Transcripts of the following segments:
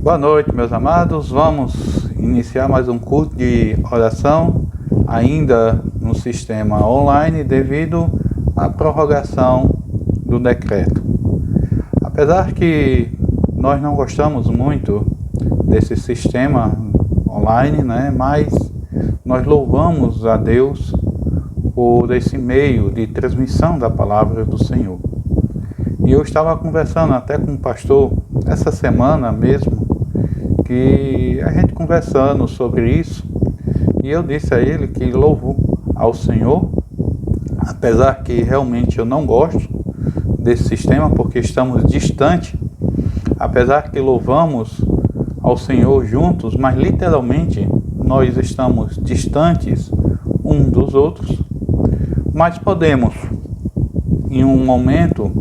Boa noite, meus amados. Vamos iniciar mais um culto de oração, ainda no sistema online, devido à prorrogação do decreto. Apesar que nós não gostamos muito desse sistema online, mas nós louvamos a Deus por esse meio de transmissão da palavra do Senhor. E eu estava conversando até com o pastor essa semana mesmo, que a gente conversando sobre isso, e eu disse a ele que louvo ao Senhor, apesar que realmente eu não gosto desse sistema, porque estamos distantes, apesar que louvamos ao Senhor juntos, mas literalmente nós estamos distantes uns dos outros, mas podemos, em um momento,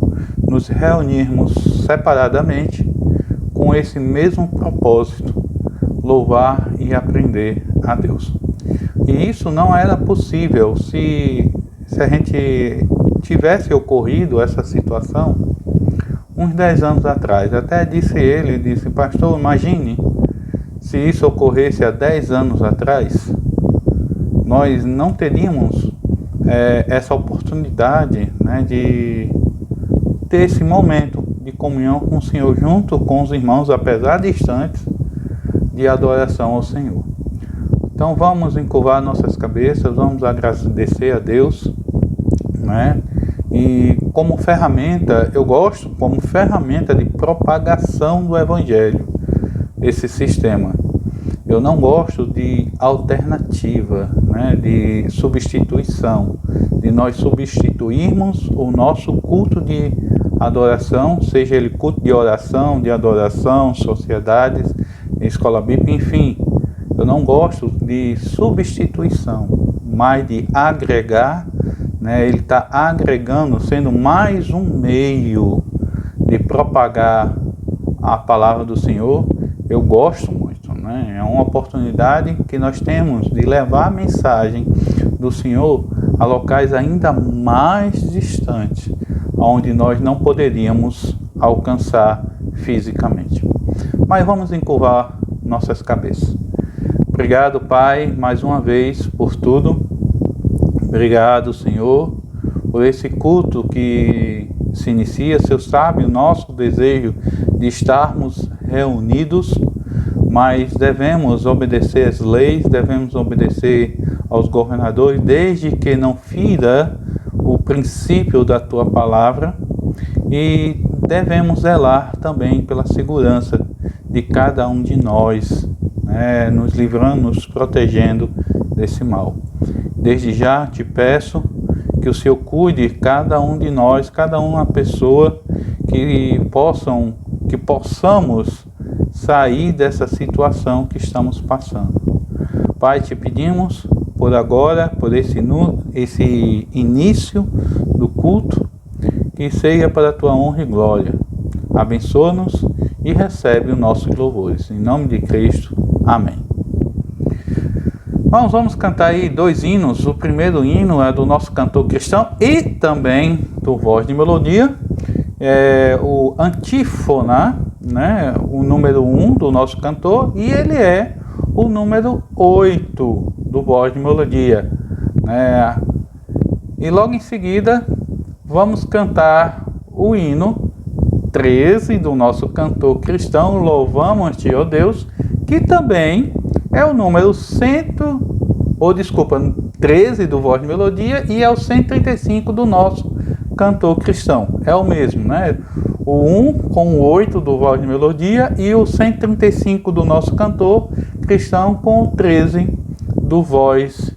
nos reunirmos separadamente com esse mesmo propósito, louvar e aprender a Deus. E isso não era possível se a gente tivesse ocorrido essa situação uns 10 anos atrás. Até disse, pastor, imagine se isso ocorresse há 10 anos atrás, nós não teríamos essa oportunidade, de ter esse momento de comunhão com o Senhor junto com os irmãos, apesar distantes, de adoração ao Senhor. Então vamos encurvar nossas cabeças, vamos agradecer a Deus, E como ferramenta, eu gosto como ferramenta de propagação do Evangelho, esse sistema. Eu não gosto de alternativa, de substituição, de nós substituirmos o nosso culto de adoração, seja ele culto de oração, de adoração, sociedades, escola bíblica, enfim. Eu não gosto de substituição, mas de agregar, ele está agregando, sendo mais um meio de propagar a palavra do Senhor. Eu gosto muito, É uma oportunidade que nós temos de levar a mensagem do Senhor a locais ainda mais distantes, onde nós não poderíamos alcançar fisicamente. Mas vamos encurvar nossas cabeças. Obrigado, Pai, mais uma vez por tudo. Obrigado, Senhor, por esse culto que se inicia. Senhor sabe o nosso desejo de estarmos reunidos, mas devemos obedecer às leis, devemos obedecer aos governadores, desde que não fira o princípio da Tua palavra, e devemos zelar também pela segurança de cada um de nós, nos livrando, nos protegendo desse mal. Desde já te peço que o Senhor cuide cada um de nós, cada uma pessoa, que possamos sair dessa situação que estamos passando. Pai, te pedimos por agora, por esse início do culto, que seja para a tua honra e glória. Abençoa-nos e recebe os nossos louvores. Em nome de Cristo. Amém. Nós vamos cantar aí 2 hinos. O primeiro hino é do nosso cantor cristão e também do Voz de Melodia. É o Antífona, o número 1 do nosso cantor, e ele é o número 8 do Voz de Melodia. E logo em seguida vamos cantar o hino 13 do nosso cantor cristão, Louvamos-te, ó Deus, que também é o número 13 do Voz de Melodia e é o 135 do nosso cantor cristão. É o mesmo, O 1 com o 8 do Voz de Melodia e o 135 do nosso cantor cristão com o 13 do Voz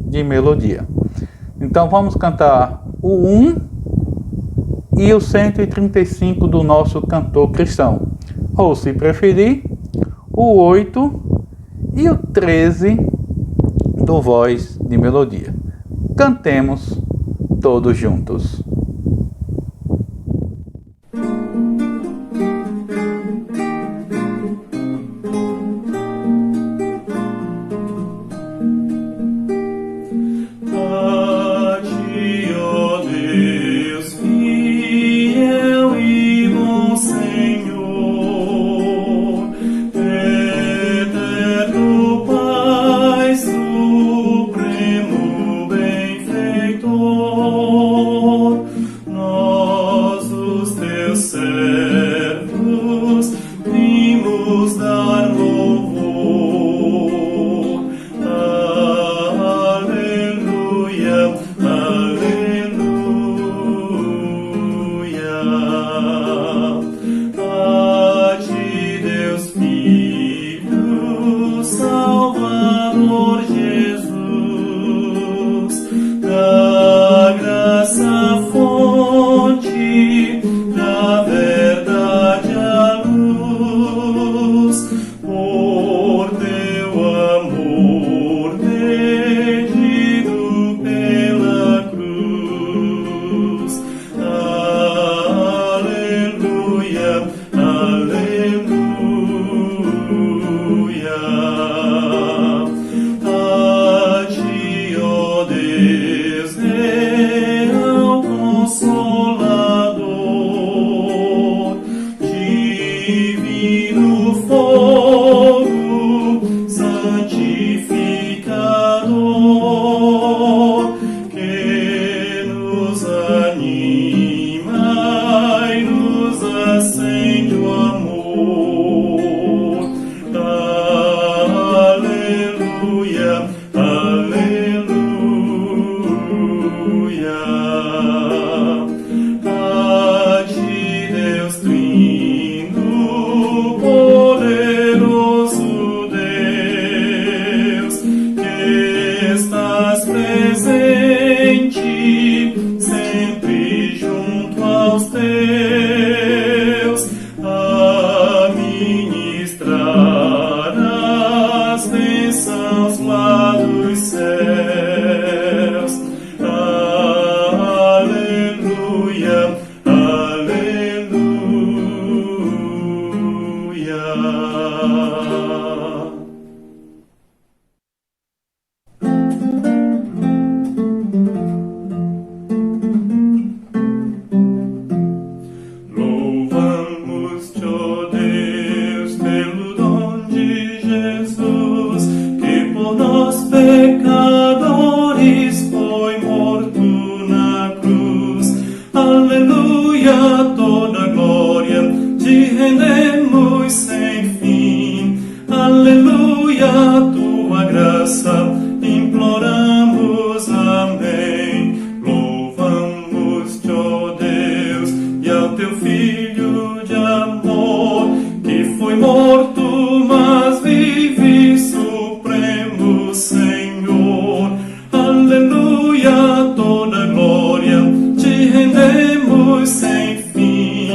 de Melodia. Então vamos cantar o 1 e o 135 do nosso cantor cristão. Ou, se preferir, o 8 e o 13 do Voz de Melodia. Cantemos todos juntos. Senhor, santificador, que nos anima e nos acende o amor. Aleluia, aleluia. A ti, Deus Trino, poderoso Deus, que estás presente sempre junto aos teus, a ministrar as bênçãos lá dos céus. Aleluia, aleluia. Louvamos-te, ó Deus, pelo dom de Jesus, que por nós pecadores foi morto na cruz. Aleluia, toda glória te rendemos sem fim. Aleluia, tua graça imploramos, amém. Louvamos-te, ó Deus, e ao teu Filho de amor, que foi morto, mas vive, supremo Senhor. Aleluia, toda glória te rendemos sem fim.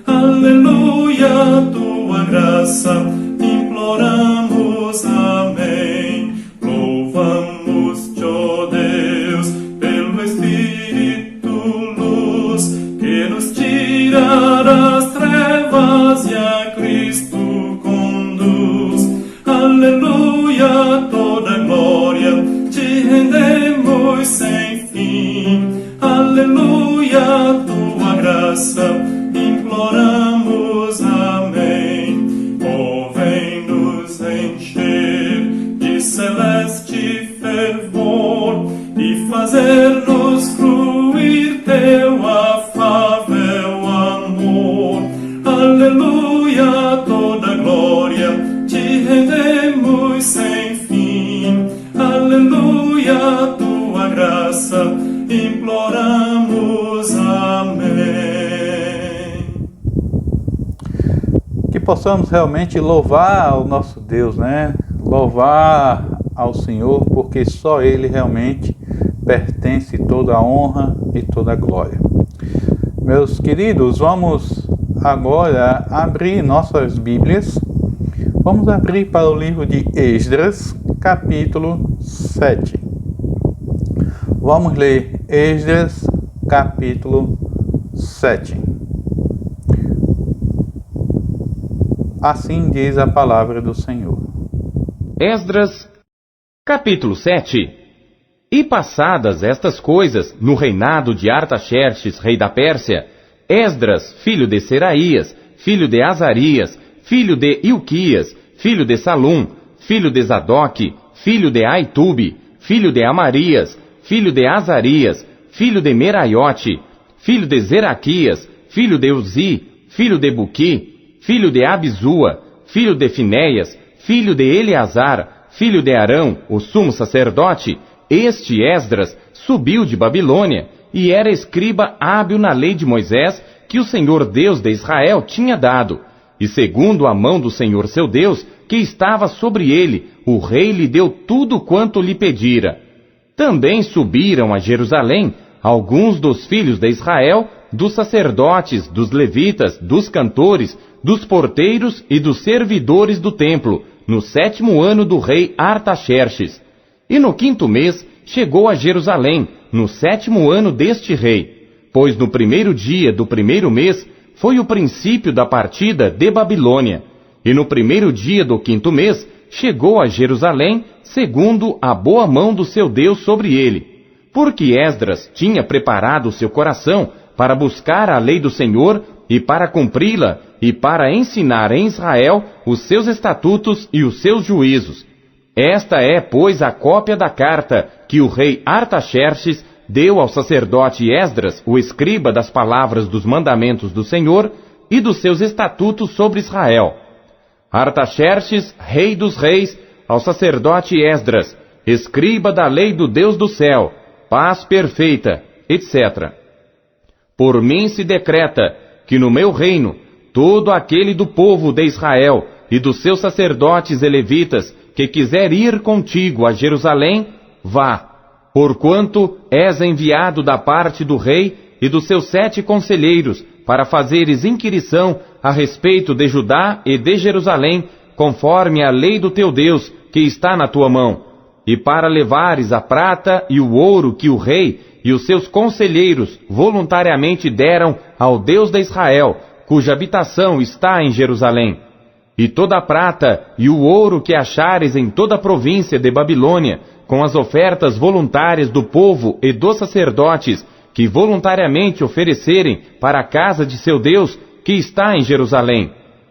Aleluia, tua graça imploramos, amém. Louvamos-te, ó Deus, pelo Espírito luz, que nos tira das trevas e a Cristo conduz. Aleluia, toda glória te rendemos sem fim. Aleluia, tua graça imploramos, amém. Oh, vem nos encher de celeste fervor e fazer-nos fruir teu afável amor. Aleluia, toda glória te rendemos sem fim. Aleluia, tua graça imploramos, amém. Que possamos realmente louvar ao nosso Deus, né? Louvar ao Senhor, porque só Ele realmente pertence toda a honra e toda a glória. Meus queridos, vamos agora abrir nossas Bíblias. Vamos abrir para o livro de Esdras, capítulo 7. Vamos ler Esdras, capítulo 7. Assim diz a palavra do Senhor. Esdras, capítulo 7. E passadas estas coisas, no reinado de Artaxerxes, rei da Pérsia, Esdras, filho de Seraías, filho de Azarias, filho de Ilquias, filho de Salum, filho de Zadok, filho de Aitube, filho de Amarias, filho de Azarias, filho de Meraiote, filho de Zeraquias, filho de Uzi, filho de Buqui, filho de Abizua, filho de Finéias, filho de Eleazar, filho de Arão, o sumo sacerdote. Este Esdras subiu de Babilônia e era escriba hábil na lei de Moisés, que o Senhor Deus de Israel tinha dado. E segundo a mão do Senhor seu Deus, que estava sobre ele, o rei lhe deu tudo quanto lhe pedira. Também subiram a Jerusalém alguns dos filhos de Israel, dos sacerdotes, dos levitas, dos cantores, dos porteiros e dos servidores do templo, no 7º ano do rei Artaxerxes. E no 5º mês chegou a Jerusalém, no 7º ano deste rei, pois no 1º dia do 1º mês foi o princípio da partida de Babilônia. E no 1º dia do 5º mês chegou a Jerusalém, segundo a boa mão do seu Deus sobre ele. Porque Esdras tinha preparado o seu coração para buscar a lei do Senhor e para cumpri-la, e para ensinar em Israel os seus estatutos e os seus juízos. Esta é, pois, a cópia da carta que o rei Artaxerxes deu ao sacerdote Esdras, o escriba das palavras dos mandamentos do Senhor e dos seus estatutos sobre Israel. Artaxerxes, rei dos reis, ao sacerdote Esdras, escriba da lei do Deus do céu, paz perfeita, etc. Por mim se decreta que no meu reino, todo aquele do povo de Israel e dos seus sacerdotes e levitas que quiser ir contigo a Jerusalém, vá, porquanto és enviado da parte do rei e dos seus 7 conselheiros, para fazeres inquirição a respeito de Judá e de Jerusalém, conforme a lei do teu Deus, que está na tua mão, e para levares a prata e o ouro que o rei e os seus conselheiros voluntariamente deram ao Deus de Israel, cuja habitação está em Jerusalém. E toda a prata e o ouro que achares em toda a província de Babilônia, com as ofertas voluntárias do povo e dos sacerdotes, que voluntariamente oferecerem para a casa de seu Deus, que está em Jerusalém.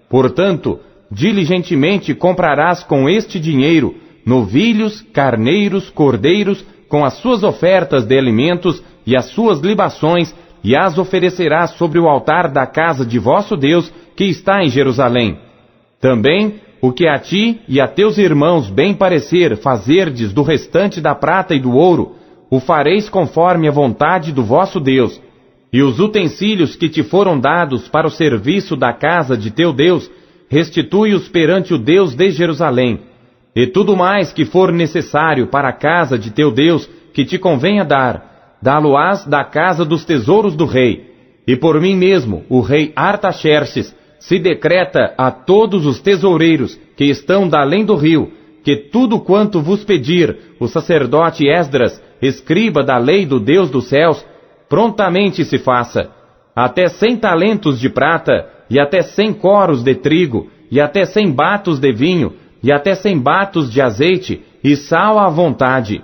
Portanto, diligentemente comprarás com este dinheiro novilhos, carneiros, cordeiros, com as suas ofertas de alimentos e as suas libações, e as oferecerás sobre o altar da casa de vosso Deus, que está em Jerusalém. Também, o que a ti e a teus irmãos bem parecer fazerdes do restante da prata e do ouro, o fareis conforme a vontade do vosso Deus. E os utensílios que te foram dados para o serviço da casa de teu Deus, restitui-os perante o Deus de Jerusalém. E tudo mais que for necessário para a casa de teu Deus, que te convenha dar, dá-lo-ás da casa dos tesouros do rei. E por mim mesmo, o rei Artaxerxes, se decreta a todos os tesoureiros que estão da além do rio, que tudo quanto vos pedir o sacerdote Esdras, escriba da lei do Deus dos céus, prontamente se faça. Até 100 talentos de prata, e até 100 coros de trigo, e até 100 batos de vinho, e até 100 batos de azeite, e sal à vontade.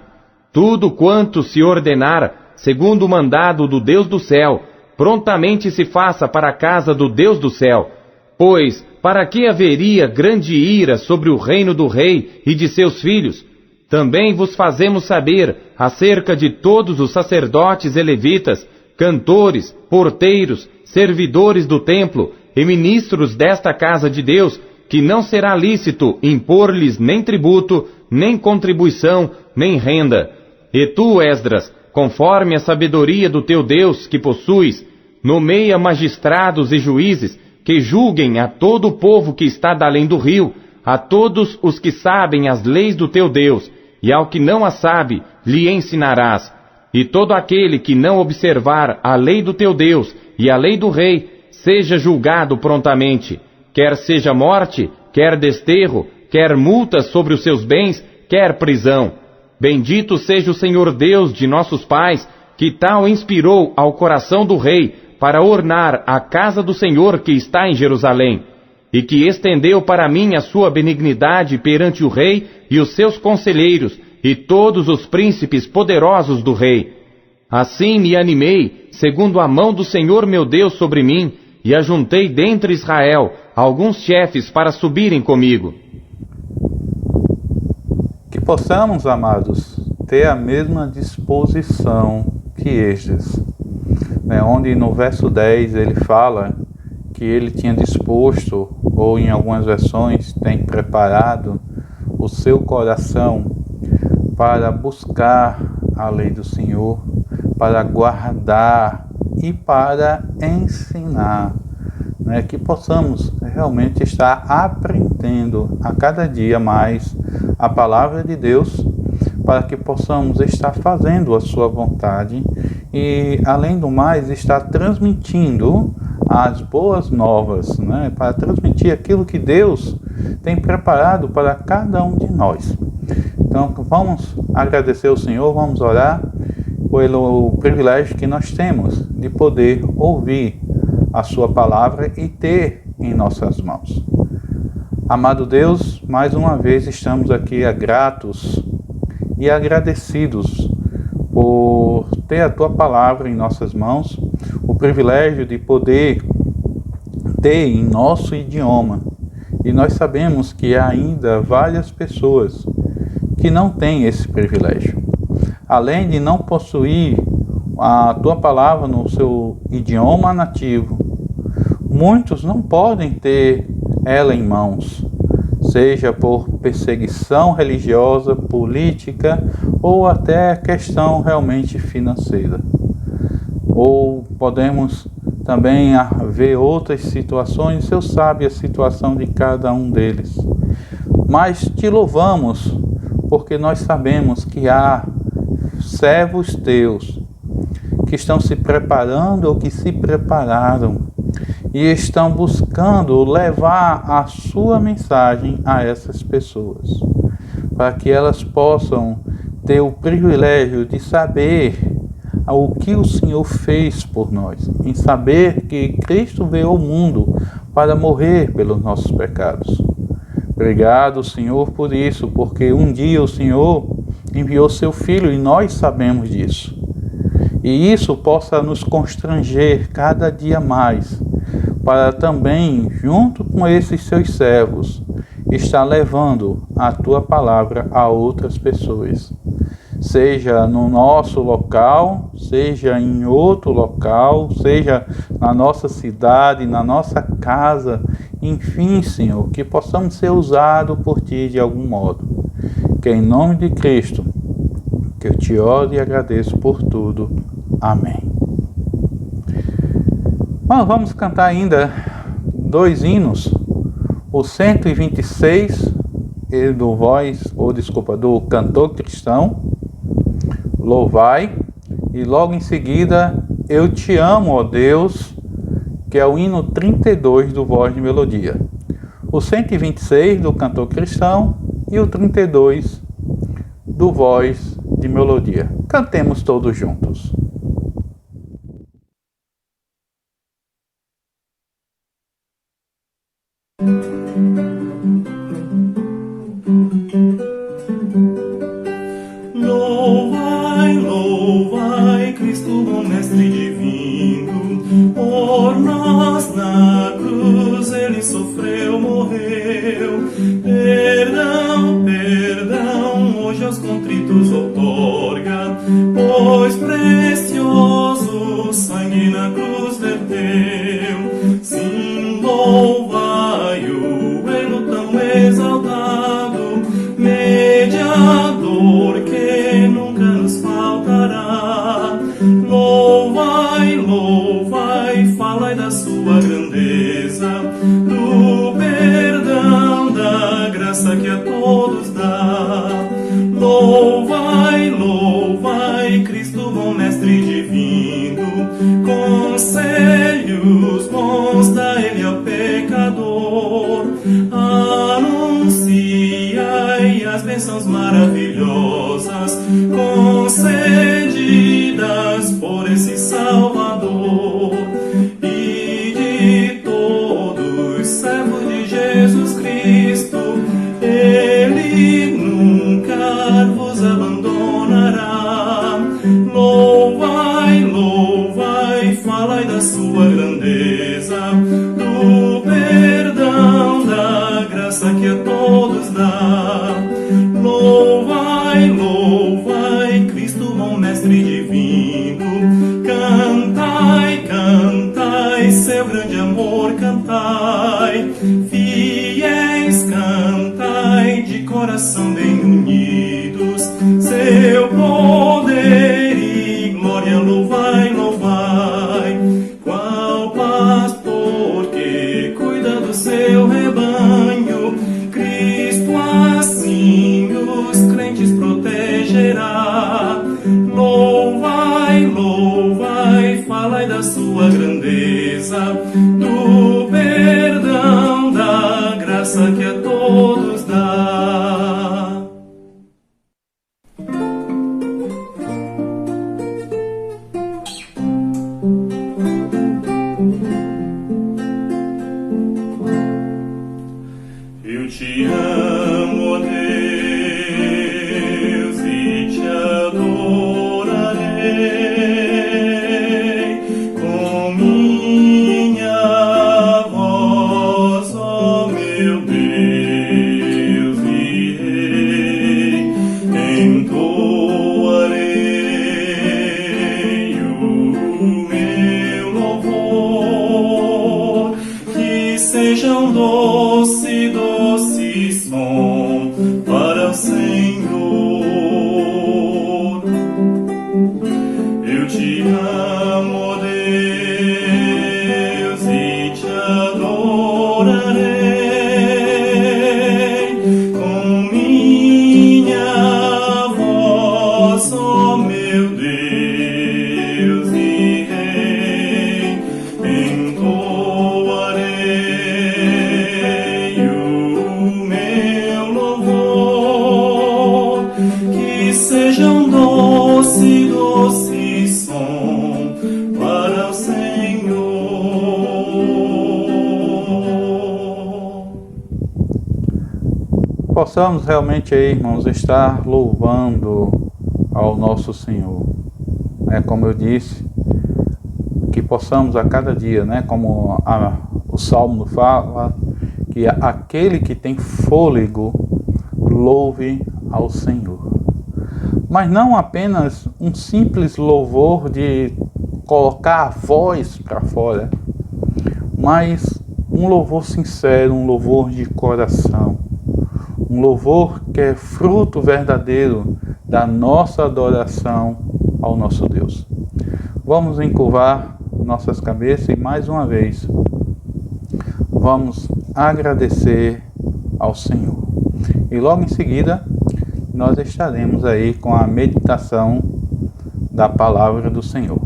Tudo quanto se ordenar, segundo o mandado do Deus do céu, prontamente se faça para a casa do Deus do céu. Pois, para que haveria grande ira sobre o reino do rei e de seus filhos? Também vos fazemos saber acerca de todos os sacerdotes e levitas, cantores, porteiros, servidores do templo e ministros desta casa de Deus, que não será lícito impor-lhes nem tributo, nem contribuição, nem renda. E tu, Esdras, conforme a sabedoria do teu Deus que possuis, nomeia magistrados e juízes, que julguem a todo o povo que está da além do rio, a todos os que sabem as leis do teu Deus, e ao que não as sabe, lhe ensinarás. E todo aquele que não observar a lei do teu Deus e a lei do rei, seja julgado prontamente, quer seja morte, quer desterro, quer multas sobre os seus bens, quer prisão. Bendito seja o Senhor Deus de nossos pais, que tal inspirou ao coração do rei, para ornar a casa do Senhor que está em Jerusalém, e que estendeu para mim a sua benignidade perante o rei e os seus conselheiros, e todos os príncipes poderosos do rei. Assim me animei, segundo a mão do Senhor meu Deus sobre mim, e ajuntei dentre Israel alguns chefes para subirem comigo. Que possamos, amados, ter a mesma disposição que estes, onde no verso 10 ele fala que ele tinha disposto, ou em algumas versões tem preparado o seu coração para buscar a lei do Senhor, para guardar e para ensinar, que possamos realmente estar aprendendo a cada dia mais a palavra de Deus, para que possamos estar fazendo a sua vontade e, além do mais, estar transmitindo as boas novas, para transmitir aquilo que Deus tem preparado para cada um de nós. Então, vamos agradecer ao Senhor, vamos orar pelo privilégio que nós temos de poder ouvir a sua palavra e ter em nossas mãos. Amado Deus, mais uma vez estamos aqui gratos e agradecidos por ter a Tua palavra em nossas mãos, o privilégio de poder ter em nosso idioma. E nós sabemos que há ainda várias pessoas que não têm esse privilégio. Além de não possuir a tua palavra no seu idioma nativo, muitos não podem ter ela em mãos, seja por perseguição religiosa, política ou até questão realmente financeira. Ou podemos também ver outras situações, o Senhor sabe a situação de cada um deles. Mas te louvamos, porque nós sabemos que há servos teus que estão se preparando ou que se prepararam e estão buscando levar a sua mensagem a essas pessoas, para que elas possam ter o privilégio de saber o que o Senhor fez por nós, em saber que Cristo veio ao mundo para morrer pelos nossos pecados. Obrigado, Senhor, por isso, porque um dia o Senhor enviou seu Filho e nós sabemos disso. E isso possa nos constranger cada dia mais, para também, junto com esses seus servos, estar levando a tua palavra a outras pessoas. Seja no nosso local, seja em outro local, seja na nossa cidade, na nossa casa, enfim, Senhor, que possamos ser usados por Ti de algum modo. Que em nome de Cristo, que eu Te oro e agradeço por tudo. Amém. Mas vamos cantar ainda 2 hinos, o 126 do cantor cristão, Louvai, e logo em seguida, Eu Te Amo, ó Deus, que é o hino 32 do Voz de Melodia. O 126 do cantor cristão e o 32 do Voz de Melodia. Cantemos todos juntos. Louvai, louvai, Cristo, bom Mestre divino, por nós na cruz Ele sofreu, morreu. Perdão, perdão, hoje aos contritos outorga, pois precioso sangue na cruz verteu. Sim, louvai-o, Ele tão exaltado, mediador que nunca nos faltará. Louvai, louvai, falai da sua grandeza, do perdão, da graça que a todos dá. Louvai, louvai, Cristo, bom Mestre divino, conselhos bons dá Ele ao pecador. Anunciai as bênçãos maravilhosas concedidas por esse Salvador. E de todos servos de Jesus Cristo, Ele nunca vos abandonará. Louvai, louvai, falai da sua grandeza, do perdão, da graça que a todos dá. Louvai, louvai, Cristo, bom Mestre divino, cantai, cantai, seu grande amor cantai, fiéis cantai, de coração bem unidos, seu poder e glória louvai, louvai. Qual pastor que cuida do seu rebanho, Cristo assim os crentes protegerá. Louvai, louvai, falai da sua grandeza, do perdão, da graça que a todos dá. doce, doce som para o Senhor. Possamos realmente aí, irmãos, estar louvando ao nosso Senhor. Como eu disse, que possamos a cada dia, como o Salmo fala, que aquele que tem fôlego louve ao Senhor. Mas não apenas um simples louvor de colocar a voz para fora, mas um louvor sincero, um louvor de coração, um louvor que é fruto verdadeiro da nossa adoração ao nosso Deus. Vamos encurvar nossas cabeças e mais uma vez vamos agradecer ao Senhor. E logo em seguida nós estaremos aí com a meditação da palavra do Senhor.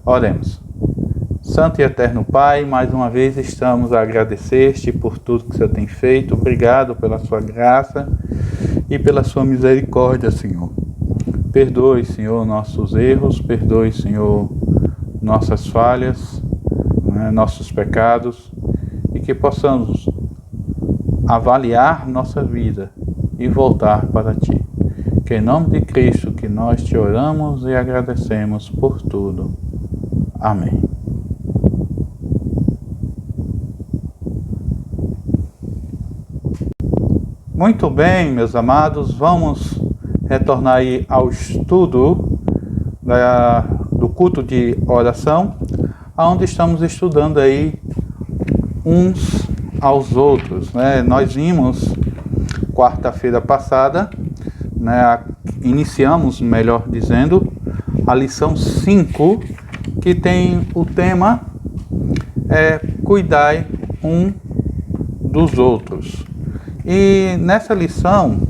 Oremos. Santo e eterno Pai, mais uma vez estamos a agradecer-te por tudo que o Senhor tem feito. Obrigado pela sua graça e pela sua misericórdia, Senhor. Perdoe, Senhor, nossos erros, perdoe, Senhor, nossas falhas, nossos pecados, e que possamos avaliar nossa vida e voltar para Ti. Que em nome de Cristo que nós Te oramos e agradecemos por tudo. Amém. Muito bem, meus amados, vamos retornar aí ao estudo do culto de oração, onde estamos estudando aí uns aos outros, Nós vimos quarta-feira passada, iniciamos, melhor dizendo, a lição 5, que tem o tema cuidai um dos outros. E nessa lição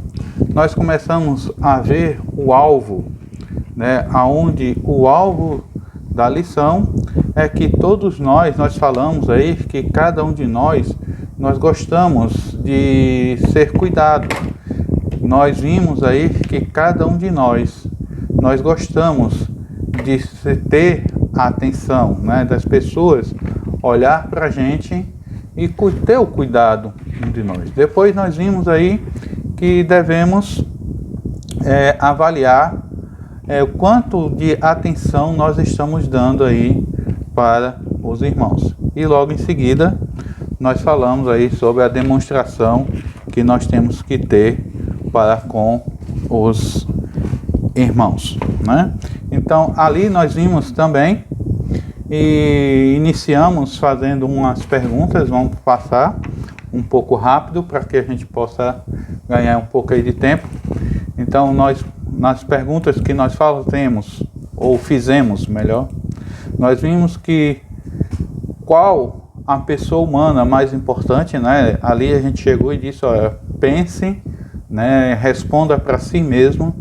nós começamos a ver o alvo, aonde o alvo da lição é que todos nós falamos aí que cada um de nós gostamos de ser cuidado. Nós vimos aí que cada um de nós gostamos de ter a atenção, das pessoas olhar para a gente e ter o cuidado de nós. Depois nós vimos aí que devemos avaliar o quanto de atenção nós estamos dando aí para os irmãos. E logo em seguida nós falamos aí sobre a demonstração que nós temos que ter para com os irmãos, Então ali nós vimos também e iniciamos fazendo umas perguntas. Vamos passar um pouco rápido para que a gente possa ganhar um pouco aí de tempo. Então nas perguntas que nós fazemos, ou fizemos melhor, nós vimos que qual a pessoa humana mais importante, Ali a gente chegou e disse, pense, responda para si mesmo,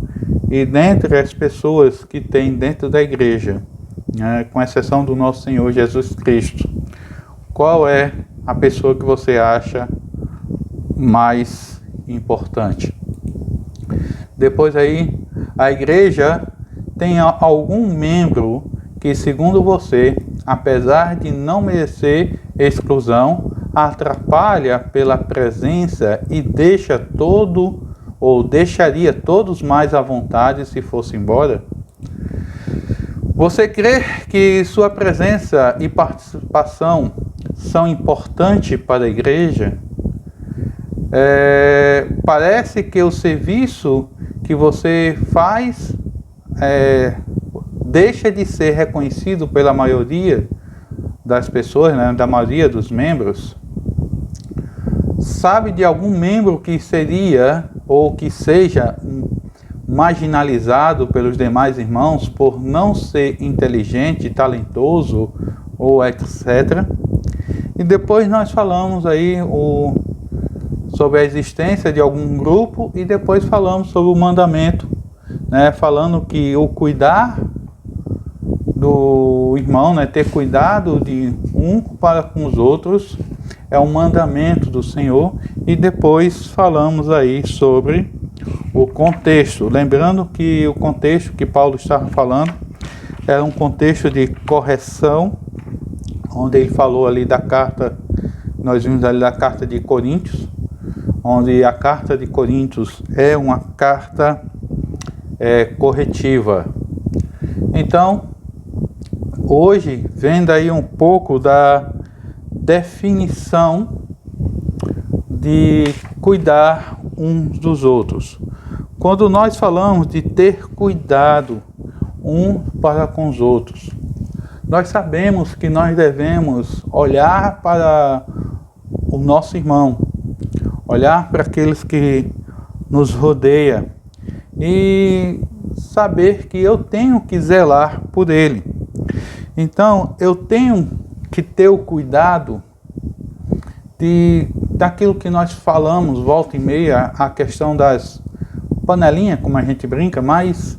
e dentre as pessoas que tem dentro da igreja, com exceção do nosso Senhor Jesus Cristo, qual é a pessoa que você acha mais importante? Depois aí, a igreja tem algum membro que, segundo você, apesar de não merecer exclusão, atrapalha pela presença e deixaria todos mais à vontade se fosse embora? Você crê que sua presença e participação são importantes para a igreja? Parece que o serviço que você faz deixa de ser reconhecido pela maioria das pessoas, da maioria dos membros? Sabe de algum membro que seria ou que seja marginalizado pelos demais irmãos por não ser inteligente, talentoso ou etc? E depois nós falamos aí sobre a existência de algum grupo, e depois falamos sobre o mandamento, falando que o cuidar do irmão, ter cuidado de um para com os outros, é um mandamento do Senhor. E depois falamos aí sobre o contexto. Lembrando que o contexto que Paulo estava falando era um contexto de correção, onde ele falou ali da carta, nós vimos ali da carta de Coríntios, onde a carta de Coríntios é uma carta corretiva. Então, hoje, vendo aí um pouco da definição de cuidar uns dos outros. Quando nós falamos de ter cuidado um para com os outros, nós sabemos que nós devemos olhar para o nosso irmão, olhar para aqueles que nos rodeiam e saber que eu tenho que zelar por ele. Então, eu tenho que ter o cuidado daquilo que nós falamos, volta e meia, a questão das panelinhas, como a gente brinca, mas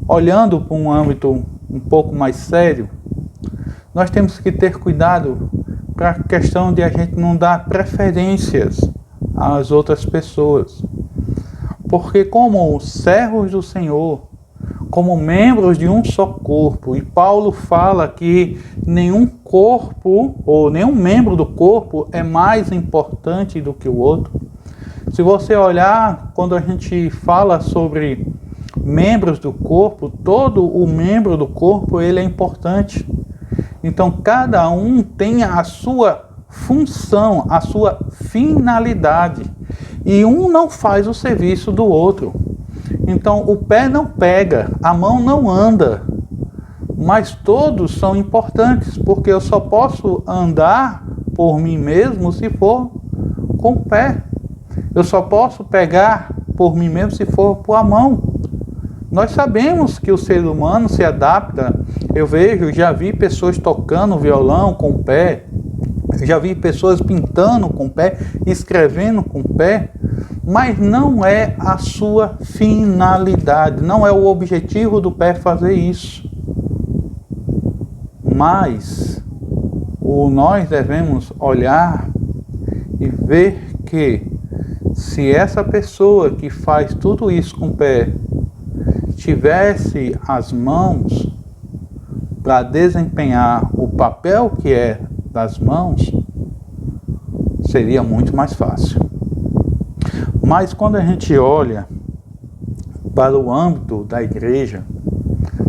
olhando para um âmbito um pouco mais sério, nós temos que ter cuidado para a questão de a gente não dar preferências às outras pessoas. Porque como servos do Senhor, como membros de um só corpo, e Paulo fala que nenhum corpo ou nenhum membro do corpo é mais importante do que o outro. Se você olhar, quando a gente fala sobre membros do corpo, todo o membro do corpo ele é importante. Então cada um tem a sua função, a sua finalidade, e um não faz o serviço do outro. Então o pé não pega, a mão não anda, mas todos são importantes, porque eu só posso andar por mim mesmo se for com o pé. Eu só posso pegar por mim mesmo se for com a mão. Nós sabemos que o ser humano se adapta. Já vi pessoas tocando violão com o pé, já vi pessoas pintando com o pé, escrevendo com o pé, mas não é a sua finalidade, não é o objetivo do pé fazer isso. Mas nós devemos olhar e ver que se essa pessoa que faz tudo isso com o pé tivesse as mãos para desempenhar o papel que é das mãos, seria muito mais fácil. Mas quando a gente olha para o âmbito da igreja,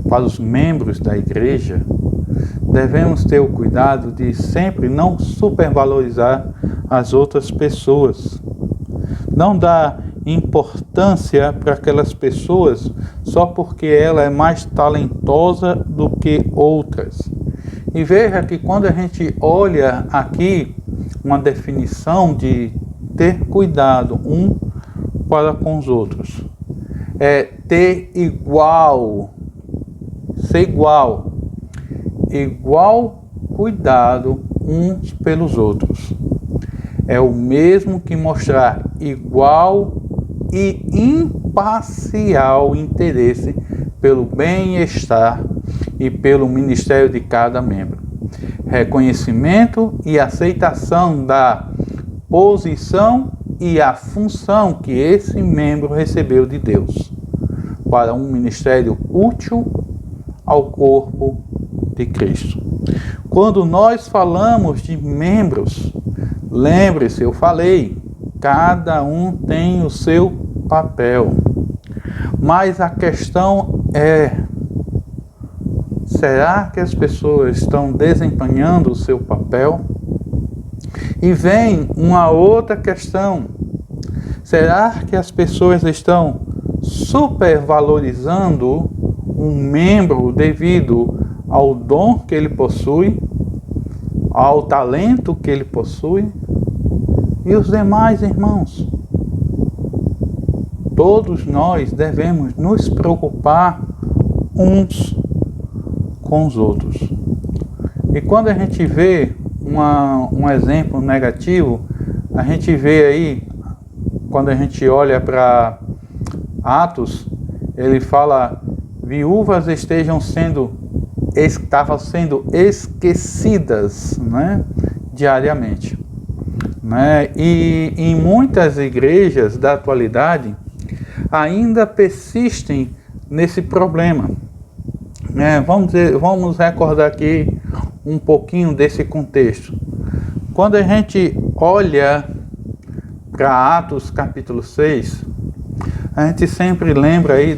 para os membros da igreja, devemos ter o cuidado de sempre não supervalorizar as outras pessoas. Não dar importância para aquelas pessoas só porque ela é mais talentosa do que outras. E veja que quando a gente olha aqui uma definição de ter cuidado um para com os outros, é ter ser igual cuidado uns pelos outros. É o mesmo que mostrar igual e imparcial interesse pelo bem-estar e pelo ministério de cada membro. Reconhecimento e aceitação da posição e a função que esse membro recebeu de Deus para um ministério útil ao corpo de Cristo. Quando nós falamos de membros, lembre-se, eu falei, cada um tem o seu papel. Mas a questão é, será que as pessoas estão desempenhando o seu papel? E vem uma outra questão. Será que as pessoas estão supervalorizando um membro devido ao dom que ele possui, ao talento que ele possui? E os demais irmãos? Todos nós devemos nos preocupar uns com os outros. E quando a gente vê um exemplo negativo, a gente vê aí, quando a gente olha para Atos, ele fala, viúvas estavam sendo esquecidas, né, diariamente. Né? E em muitas igrejas da atualidade, ainda persistem nesse problema. Vamos recordar aqui um pouquinho desse contexto. Quando a gente olha para Atos capítulo 6, a gente sempre lembra aí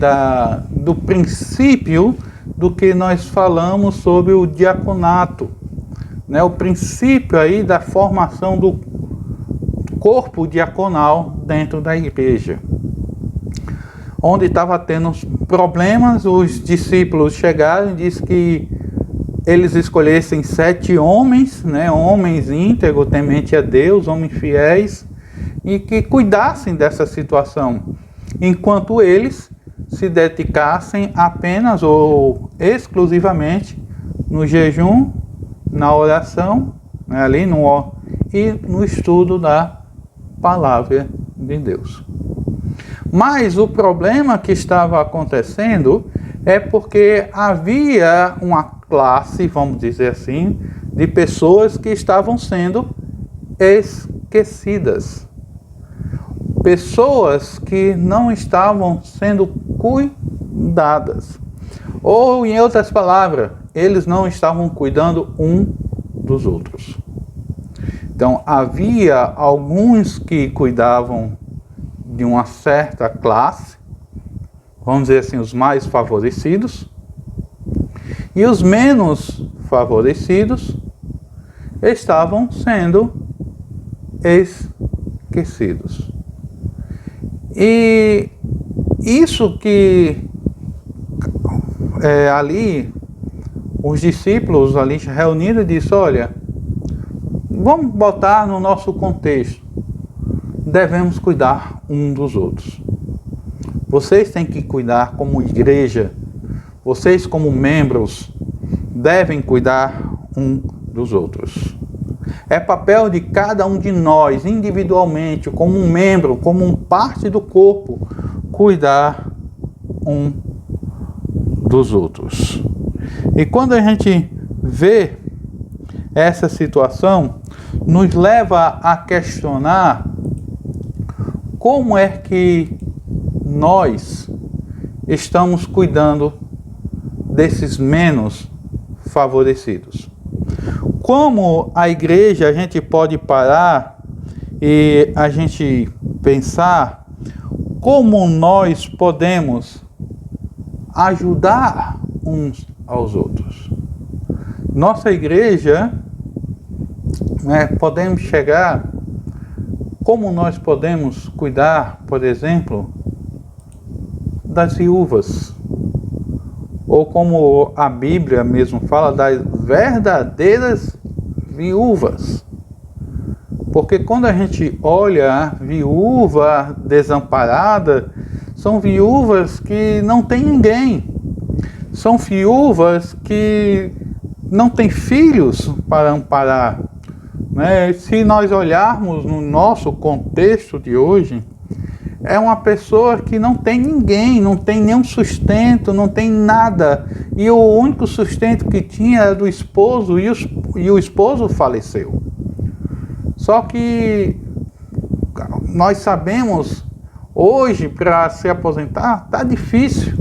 do princípio do que nós falamos sobre o diaconato, né? O princípio aí da formação do corpo diaconal dentro da igreja. Onde estava tendo problemas, os discípulos chegaram e disse que eles escolhessem 7 homens, né, homens íntegros, temente a Deus, homens fiéis, e que cuidassem dessa situação, enquanto eles se dedicassem apenas ou exclusivamente no jejum, na oração, né, e no estudo da palavra de Deus. Mas o problema que estava acontecendo é porque havia uma classe, vamos dizer assim, de pessoas que estavam sendo esquecidas. Pessoas que não estavam sendo cuidadas. Ou, em outras palavras, eles não estavam cuidando um dos outros. Então, havia alguns que cuidavam de uma certa classe, vamos dizer assim, os mais favorecidos, e os menos favorecidos estavam sendo esquecidos. E isso que ali, os discípulos ali reunidos disseram, olha, vamos botar no nosso contexto, devemos cuidar um dos outros. Vocês têm que cuidar como igreja, vocês como membros devem cuidar um dos outros. É papel de cada um de nós, individualmente, como um membro, como uma parte do corpo, cuidar um dos outros. E quando a gente vê essa situação, nos leva a questionar como é que nós estamos cuidando desses menos favorecidos. Como a igreja a gente pode parar e a gente pensar como nós podemos ajudar uns aos outros. Nossa igreja, podemos chegar, como nós podemos cuidar, por exemplo, das viúvas, ou como a Bíblia mesmo fala, das verdadeiras viúvas. Porque quando a gente olha a viúva desamparada, são viúvas que não têm ninguém, são viúvas que não têm filhos para amparar. Se nós olharmos no nosso contexto de hoje, é uma pessoa que não tem ninguém, não tem nenhum sustento, não tem nada. E o único sustento que tinha era do esposo, e o esposo faleceu. Só que nós sabemos, hoje, para se aposentar, está difícil.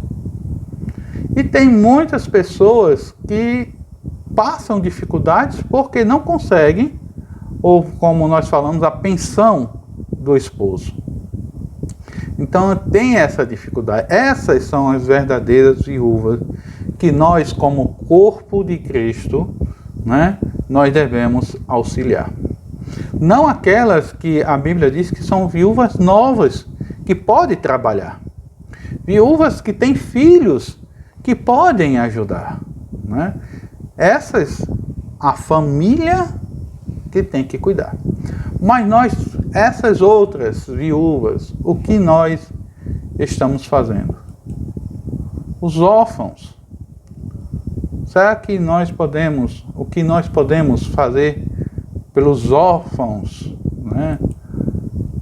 E tem muitas pessoas que passam dificuldades porque não conseguem, ou como nós falamos, a pensão do esposo. Então tem essa dificuldade. Essas são as verdadeiras viúvas que nós, como corpo de Cristo, nós devemos auxiliar. Não aquelas que a Bíblia diz que são viúvas novas, que podem trabalhar. Viúvas que têm filhos, que podem ajudar. Essas, a família que tem que cuidar. Mas essas outras viúvas, o que nós estamos fazendo? Os órfãos. Será que o que nós podemos fazer pelos órfãos,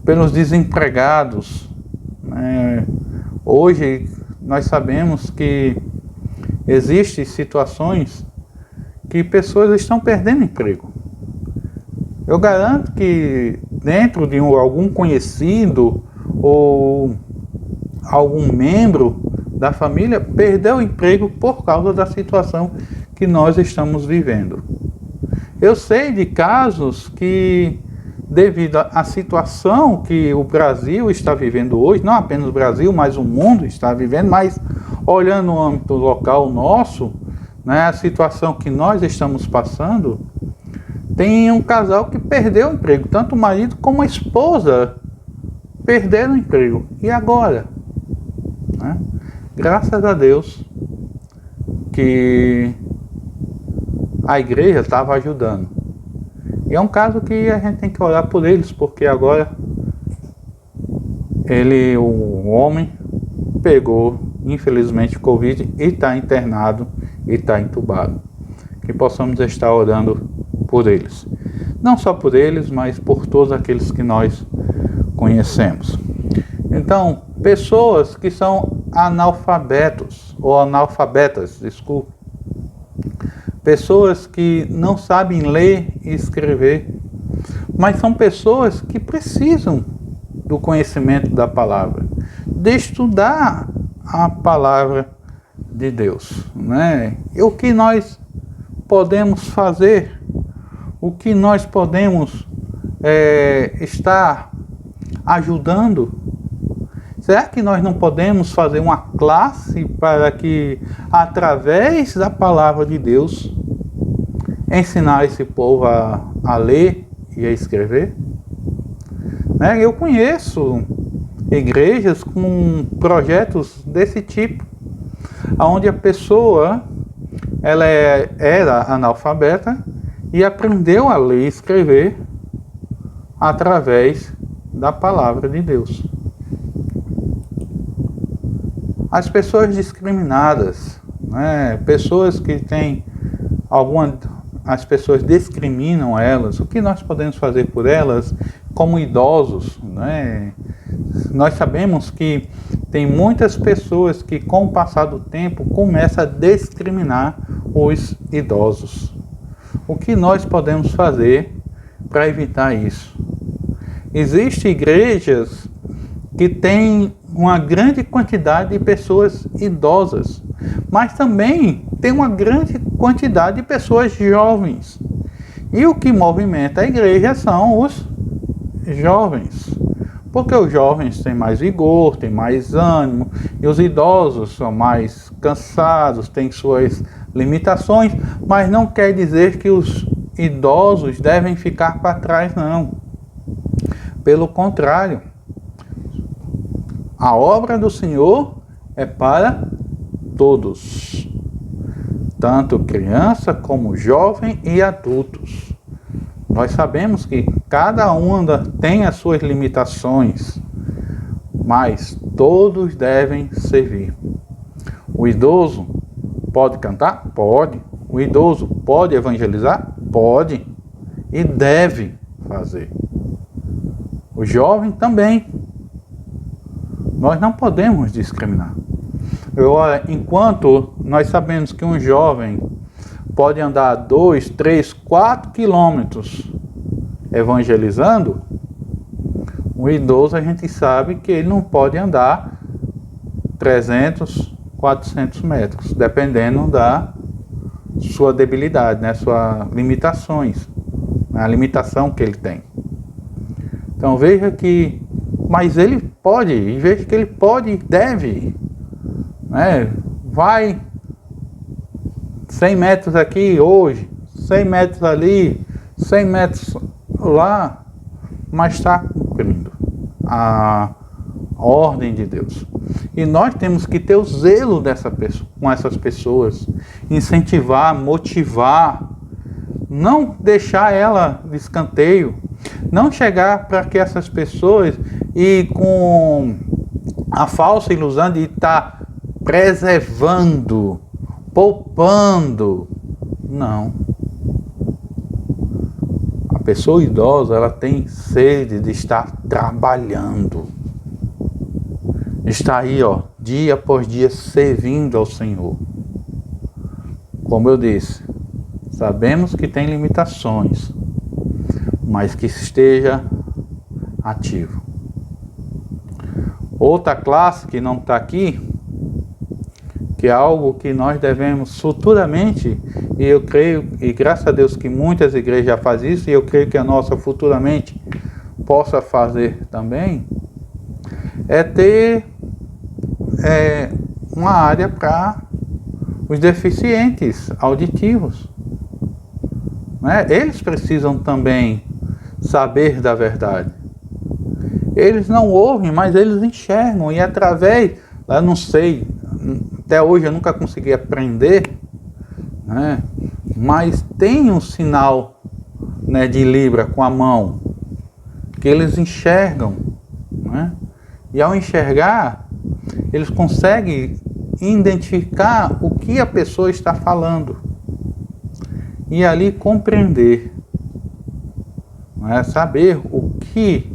pelos desempregados? Hoje nós sabemos que existem situações que pessoas estão perdendo emprego. Eu garanto que dentro de algum conhecido ou algum membro da família perdeu o emprego por causa da situação que nós estamos vivendo. Eu sei de casos que, devido à situação que o Brasil está vivendo hoje, não apenas o Brasil, mas o mundo está vivendo, mas olhando no âmbito local nosso, né, a situação que nós estamos passando, tem um casal que perdeu o emprego, tanto o marido como a esposa perderam o emprego. E agora? Né? Graças a Deus que a igreja estava ajudando. E é um caso que a gente tem que orar por eles, porque agora o homem pegou, infelizmente, Covid e está internado e está entubado. Que possamos estar orando por eles. Não só por eles, mas por todos aqueles que nós conhecemos. Então, pessoas que são analfabetos, ou analfabetas, desculpe. Pessoas que não sabem ler e escrever, mas são pessoas que precisam do conhecimento da palavra, de estudar a palavra de Deus, né? E o que nós podemos fazer, o que nós podemos estar ajudando? Será que nós não podemos fazer uma classe para que, através da palavra de Deus, ensinar esse povo a ler e a escrever? Né? Eu conheço igrejas com projetos desse tipo, onde a pessoa ela era analfabeta e aprendeu a ler e escrever através da palavra de Deus. As pessoas discriminadas, né? Pessoas que têm as pessoas discriminam elas. O que nós podemos fazer por elas, como idosos, né? Nós sabemos que tem muitas pessoas que, com o passar do tempo, começam a discriminar os idosos. O que nós podemos fazer para evitar isso? Existem igrejas que têm uma grande quantidade de pessoas idosas, mas também tem uma grande quantidade de pessoas jovens. E o que movimenta a igreja são os jovens, porque os jovens têm mais vigor, têm mais ânimo, e os idosos são mais cansados, têm suas limitações, mas não quer dizer que os idosos devem ficar para trás, não. Pelo contrário, a obra do Senhor é para todos, tanto criança como jovem e adultos. Nós sabemos que cada um tem as suas limitações, mas todos devem servir. O idoso pode cantar? Pode. O idoso pode evangelizar? Pode. E deve fazer. O jovem também. Nós não podemos discriminar. Enquanto nós sabemos que um jovem pode andar 2, 3, 4 quilômetros evangelizando, o idoso a gente sabe que ele não pode andar 300, 400 metros, dependendo da sua debilidade, né? Suas limitações, a limitação que ele tem. Então veja que, mas ele pode, e veja que ele pode e deve, né? Vai 100 metros aqui hoje, 100 metros ali, 100 metros lá, mas está cumprindo a ordem de Deus. E nós temos que ter o zelo com essas pessoas, incentivar, motivar, não deixar ela de escanteio, não chegar para que essas pessoas e com a falsa ilusão de estar preservando, poupando. Não. A pessoa idosa, ela tem sede de estar trabalhando. Está aí, dia após dia, servindo ao Senhor. Como eu disse, sabemos que tem limitações, mas que esteja ativo. Outra classe que não está aqui, que é algo que nós devemos futuramente, e eu creio, e graças a Deus que muitas igrejas já fazem isso, e eu creio que a nossa futuramente possa fazer também, é ter uma área para os deficientes auditivos. Né? Eles precisam também saber da verdade. Eles não ouvem, mas eles enxergam, e através, eu não sei, até hoje eu nunca consegui aprender, né? Mas tem um sinal, né, de Libra com a mão, que eles enxergam, né? E ao enxergar, eles conseguem identificar o que a pessoa está falando e ali compreender, né? Saber o que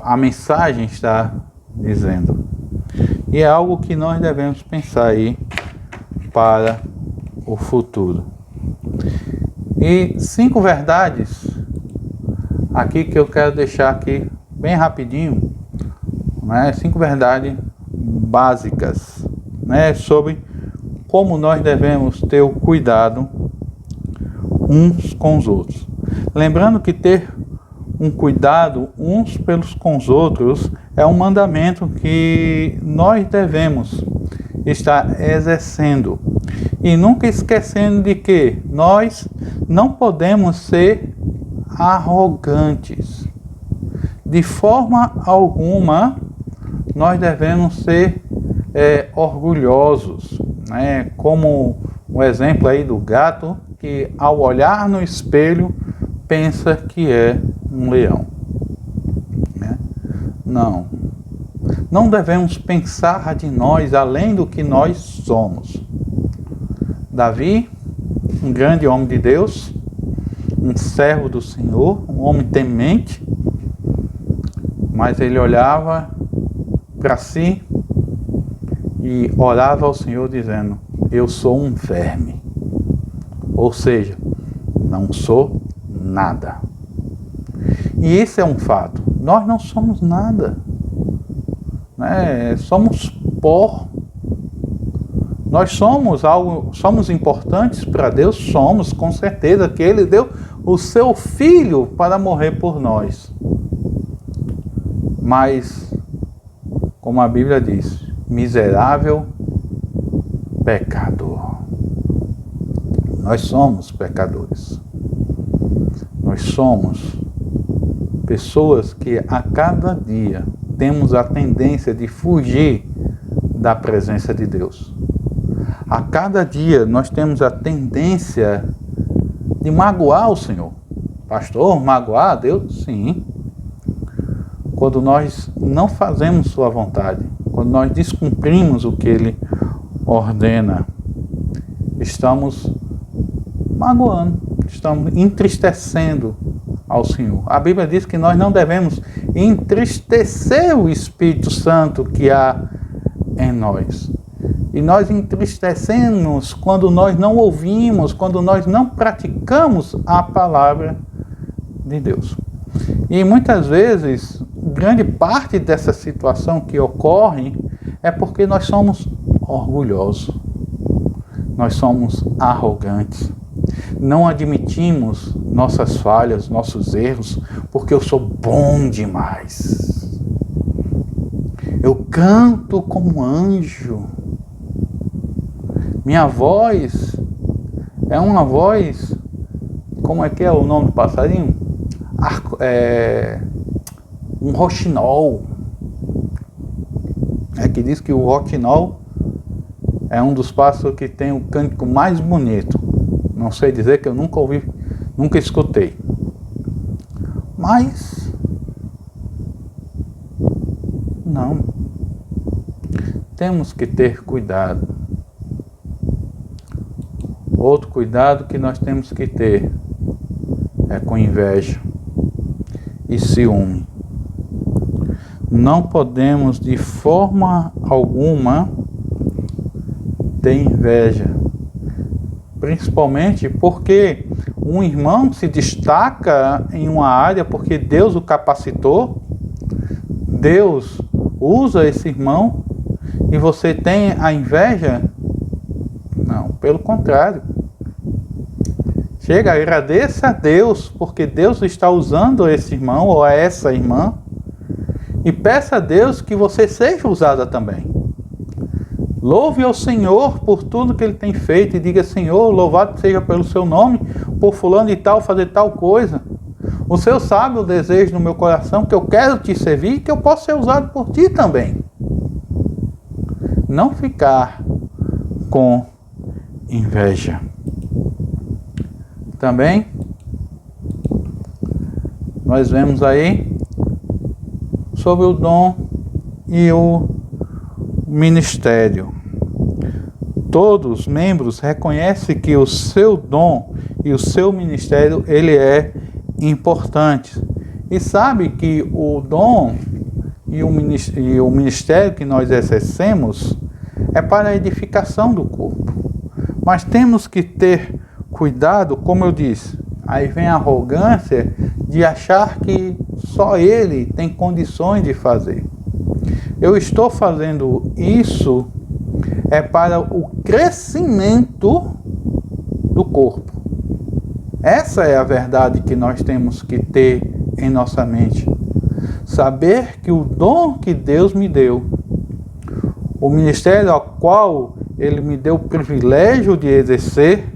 a mensagem está dizendo. E é algo que nós devemos pensar aí para o futuro. E 5 verdades aqui que eu quero deixar aqui bem rapidinho, né? 5 verdades básicas, né? Sobre como nós devemos ter o cuidado uns com os outros. Lembrando que ter um cuidado uns pelos com os outros é um mandamento que nós devemos estar exercendo, e nunca esquecendo de que nós não podemos ser arrogantes. De forma alguma nós devemos ser orgulhosos, né? Como o exemplo aí do gato que ao olhar no espelho pensa que é um leão, né? Não devemos pensar de nós além do que nós somos. Davi, um grande homem de Deus, um servo do Senhor, um homem temente, mas ele olhava para si e orava ao Senhor dizendo: eu sou um verme, ou seja, não sou nada. E isso é um fato. Nós não somos nada, né? Somos pó. Nós somos importantes para Deus, somos, com certeza, que Ele deu o seu Filho para morrer por nós. Mas, como a Bíblia diz, miserável pecador. Nós somos pecadores. Nós somos pessoas que a cada dia temos a tendência de fugir da presença de Deus. A cada dia nós temos a tendência de magoar o Senhor. Pastor, magoar a Deus? Sim. Quando nós não fazemos sua vontade, quando nós descumprimos o que Ele ordena, estamos magoando, estamos entristecendo ao Senhor. A Bíblia diz que nós não devemos entristecer o Espírito Santo que há em nós. E nós entristecemos quando nós não ouvimos, quando nós não praticamos a palavra de Deus. E muitas vezes, grande parte dessa situação que ocorre é porque nós somos orgulhosos, nós somos arrogantes, não admitimos nossas falhas, nossos erros, porque eu sou bom demais. Eu canto como anjo. Minha voz é uma voz, como é que é o nome do passarinho? Um roxinol. É que diz que o roxinol é um dos pássaros que tem o cântico mais bonito. Não sei dizer, que eu nunca ouvi, nunca escutei. Mas não. Temos que ter cuidado. Outro cuidado que nós temos que ter é com inveja e ciúme. Não podemos de forma alguma ter inveja, principalmente porque um irmão se destaca em uma área porque Deus o capacitou, Deus usa esse irmão e você tem a inveja? Não, pelo contrário. Chega, agradeça a Deus, porque Deus está usando esse irmão ou essa irmã, e peça a Deus que você seja usada também. Louve ao Senhor por tudo que Ele tem feito e diga: Senhor, louvado seja pelo seu nome, por fulano e tal fazer tal coisa. O Senhor sabe o desejo no meu coração, que eu quero te servir e que eu posso ser usado por ti também. Não ficar com inveja. Também nós vemos aí sobre o dom e o ministério. Todos os membros reconhecem que o seu dom e o seu ministério ele é importante. E sabe que o dom e o ministério que nós exercemos é para a edificação do corpo. Mas temos que ter cuidado, como eu disse, aí vem a arrogância de achar que só ele tem condições de fazer. Eu estou fazendo isso para o crescimento do corpo. Essa é a verdade que nós temos que ter em nossa mente. Saber que o dom que Deus me deu, o ministério ao qual Ele me deu o privilégio de exercer,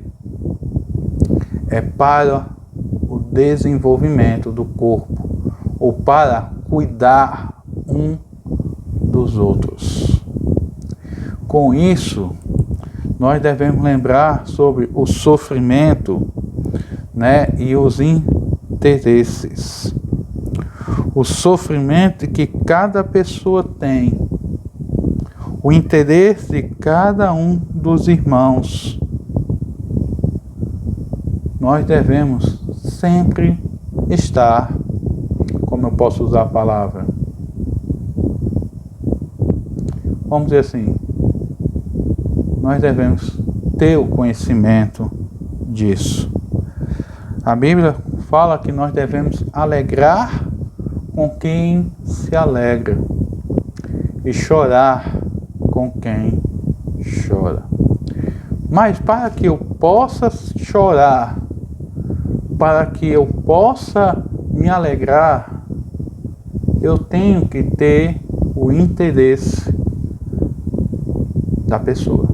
é para o desenvolvimento do corpo, ou para cuidar um dos outros. Com isso, nós devemos lembrar sobre o sofrimento, e os interesses. O sofrimento que cada pessoa tem, o interesse de cada um dos irmãos. Nós devemos sempre estar, como eu posso usar a palavra, vamos dizer assim, nós devemos ter o conhecimento disso. A Bíblia fala que nós devemos alegrar com quem se alegra e chorar com quem chora. Mas para que eu possa chorar, para que eu possa me alegrar, eu tenho que ter o interesse da pessoa.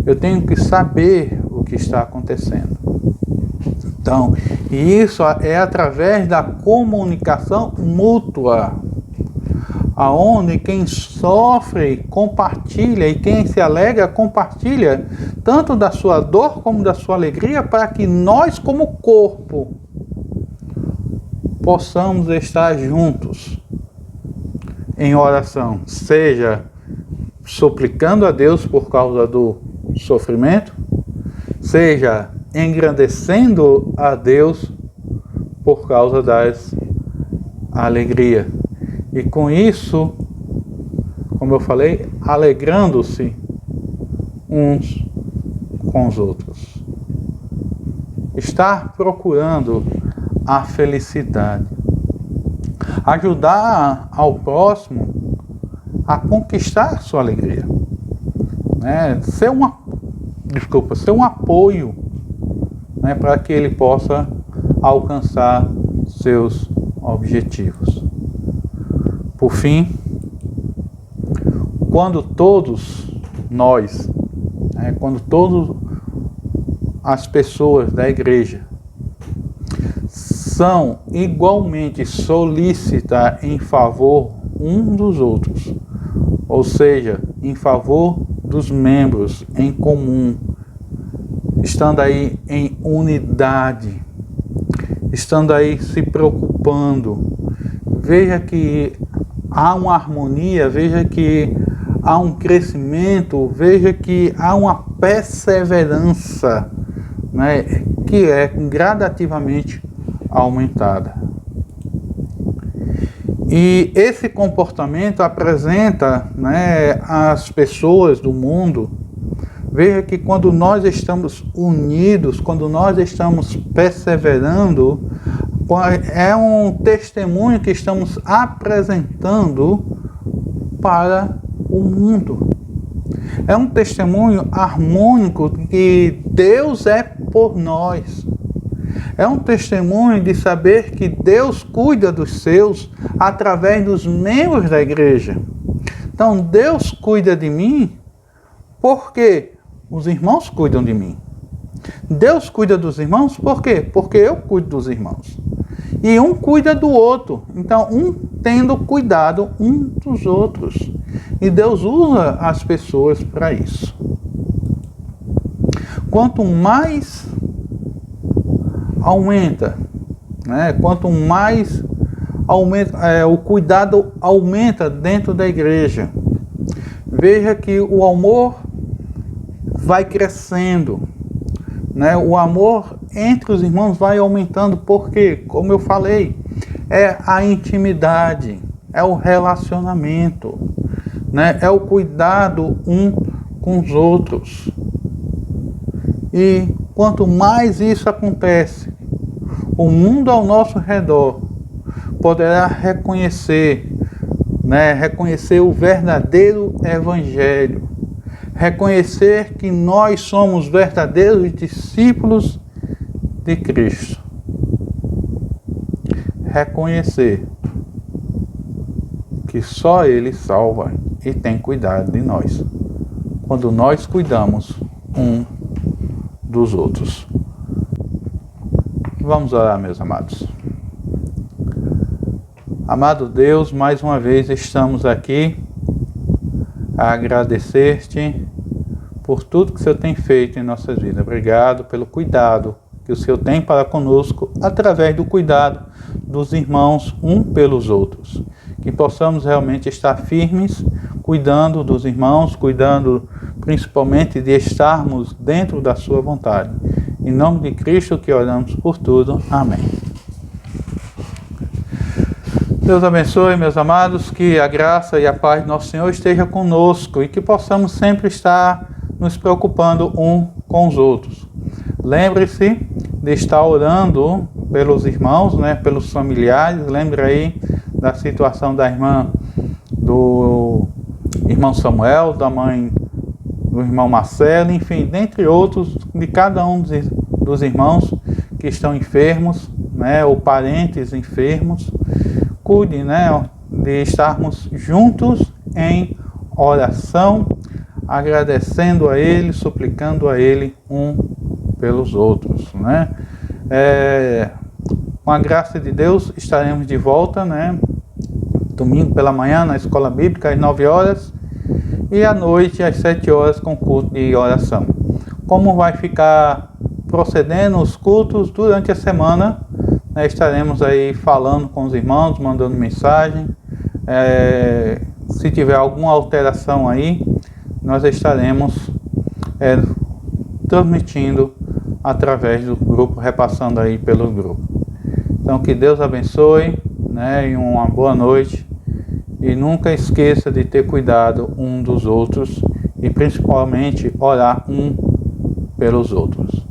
Eu tenho que saber o que está acontecendo. Então, isso é através da comunicação mútua, aonde quem sofre compartilha e quem se alegra compartilha tanto da sua dor como da sua alegria, para que nós como corpo possamos estar juntos em oração, seja suplicando a Deus por causa do sofrimento, seja engrandecendo a Deus por causa das alegrias. E com isso, como eu falei, alegrando-se uns com os outros. Estar procurando a felicidade. Ajudar ao próximo a conquistar sua alegria. Ser um apoio, para que ele possa alcançar seus objetivos. Por fim, quando todas as pessoas da igreja são igualmente solícitas em favor um dos outros, ou seja, em favor dos membros em comum, estando aí em unidade, estando aí se preocupando, veja que há uma harmonia, veja que há um crescimento, veja que há uma perseverança, que é gradativamente aumentada. E esse comportamento apresenta, as pessoas do mundo, veja que quando nós estamos unidos, quando nós estamos perseverando, é um testemunho que estamos apresentando para o mundo. É um testemunho harmônico de que Deus é por nós. É um testemunho de saber que Deus cuida dos seus através dos membros da igreja. Então, Deus cuida de mim porque os irmãos cuidam de mim. Deus cuida dos irmãos por quê? Porque eu cuido dos irmãos. E um cuida do outro. Então, um tendo cuidado um dos outros. E Deus usa as pessoas para isso. Quanto mais aumenta, quanto mais aumenta, o cuidado aumenta dentro da igreja. Veja que o amor vai crescendo. O amor entre os irmãos vai aumentando, porque, como eu falei, é a intimidade, é o relacionamento, é o cuidado um com os outros. E quanto mais isso acontece, o mundo ao nosso redor poderá reconhecer o verdadeiro evangelho, reconhecer que nós somos verdadeiros discípulos de Cristo. Reconhecer que só Ele salva e tem cuidado de nós, quando nós cuidamos um dos outros. Vamos orar, meus amados. Amado Deus, mais uma vez estamos aqui a agradecer-te por tudo que o Senhor tem feito em nossas vidas. Obrigado pelo cuidado que o Senhor tem para conosco através do cuidado dos irmãos um pelos outros. Que possamos realmente estar firmes, cuidando dos irmãos, cuidando principalmente de estarmos dentro da sua vontade. Em nome de Cristo que oramos por tudo. Amém. Deus abençoe, meus amados, que a graça e a paz do nosso Senhor esteja conosco e que possamos sempre estar nos preocupando um com os outros. Lembre-se de estar orando pelos irmãos, pelos familiares. Lembre aí da situação da irmã do irmão Samuel, da mãe do irmão Marcelo, enfim, dentre outros, de cada um dos irmãos que estão enfermos, ou parentes enfermos. Cuide, de estarmos juntos em oração, agradecendo a Ele, suplicando a Ele um pelos outros, Com a graça de Deus estaremos de volta, domingo pela manhã na escola bíblica às 9 horas e à noite às 7 horas com culto de oração. Como vai ficar procedendo os cultos durante a semana, estaremos aí falando com os irmãos, mandando mensagem. Se tiver alguma alteração aí, nós estaremos transmitindo através do grupo, repassando aí pelo grupo. Então que Deus abençoe, e uma boa noite. E nunca esqueça de ter cuidado um dos outros e principalmente orar um pelos outros.